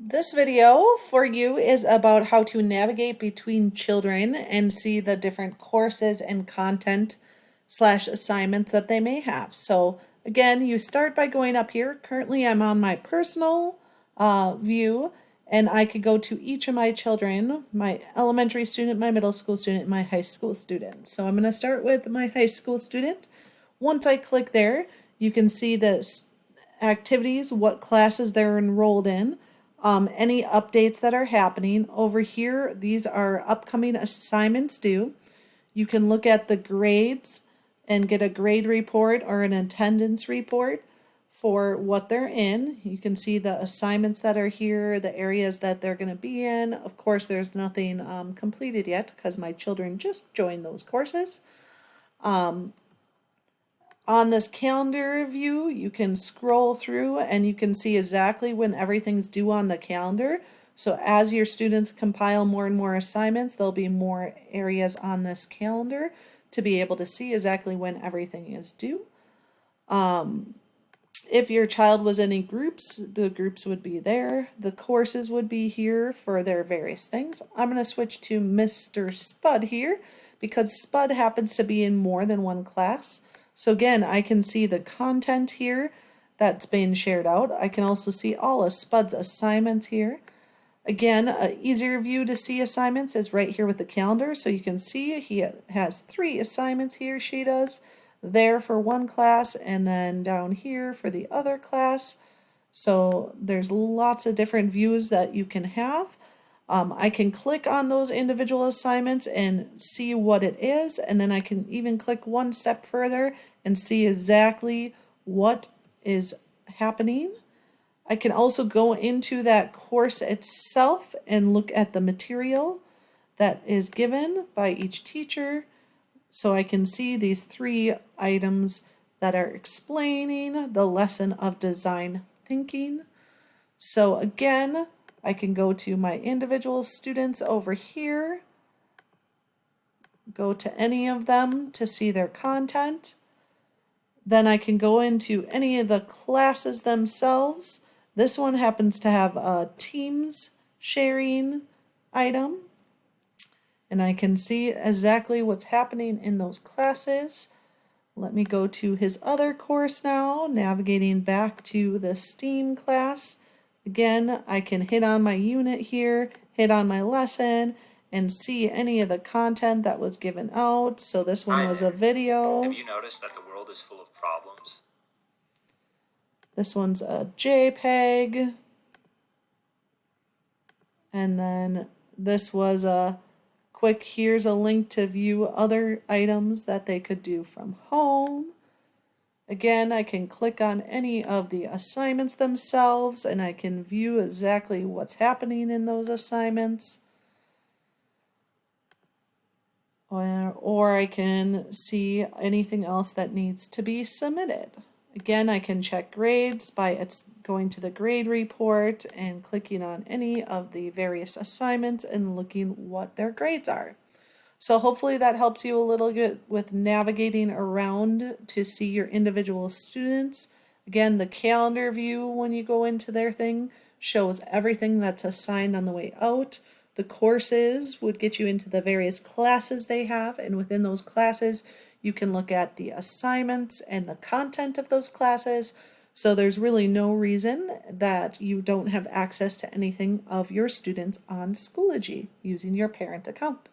This video for you is about how to navigate between children and see the different courses and content slash assignments that they may have. So again, you start by going up here. Currently I'm on my personal view, and I could go to each of my children, my elementary student, my middle school student, my high school student. So I'm going to start with my high school student. Once I click there, you can see the activities, what classes they're enrolled in, any updates that are happening. Over here, these are upcoming assignments due. You can look at the grades and get a grade report or an attendance report for what they're in. You can see the assignments that are here, the areas that they're going to be in. Of course, there's nothing completed yet because my children just joined those courses. On this calendar view, you can scroll through and you can see exactly when everything's due on the calendar. So as your students compile more and more assignments, there'll be more areas on this calendar to be able to see exactly when everything is due. If your child was in any groups, the groups would be there. The courses would be here for their various things. I'm going to switch to Mr. Spud here because Spud happens to be in more than one class. So again, I can see the content here that's being shared out. I can also see all of Spud's assignments here. Again, an easier view to see assignments is right here with the calendar. So you can see he has 3 assignments here, she does, there for one class, and then down here for the other class. So there's lots of different views that you can have. I can click on those individual assignments and see what it is, and then I can even click one step further and see exactly what is happening. I can also go into that course itself and look at the material that is given by each teacher. So I can see these 3 items that are explaining the lesson of design thinking. So again, I can go to my individual students over here, go to any of them to see their content. Then I can go into any of the classes themselves. This one happens to have a Teams sharing item, and I can see exactly what's happening in those classes. Let me go to his other course now, navigating back to the STEAM class. Again, I can hit on my unit here, hit on my lesson, and see any of the content that was given out. So this one was a video. Have you noticed that the world is full of problems? This one's a JPEG. And then this was a quick, here's a link to view other items that they could do from home. Again, I can click on any of the assignments themselves and I can view exactly what's happening in those assignments. Or I can see anything else that needs to be submitted. Again, I can check grades by going to the grade report and clicking on any of the various assignments and looking what their grades are. So hopefully that helps you a little bit with navigating around to see your individual students. Again, the calendar view when you go into their thing shows everything that's assigned on the way out. The courses would get you into the various classes they have, and within those classes you can look at the assignments and the content of those classes. So there's really no reason that you don't have access to anything of your students on Schoology using your parent account.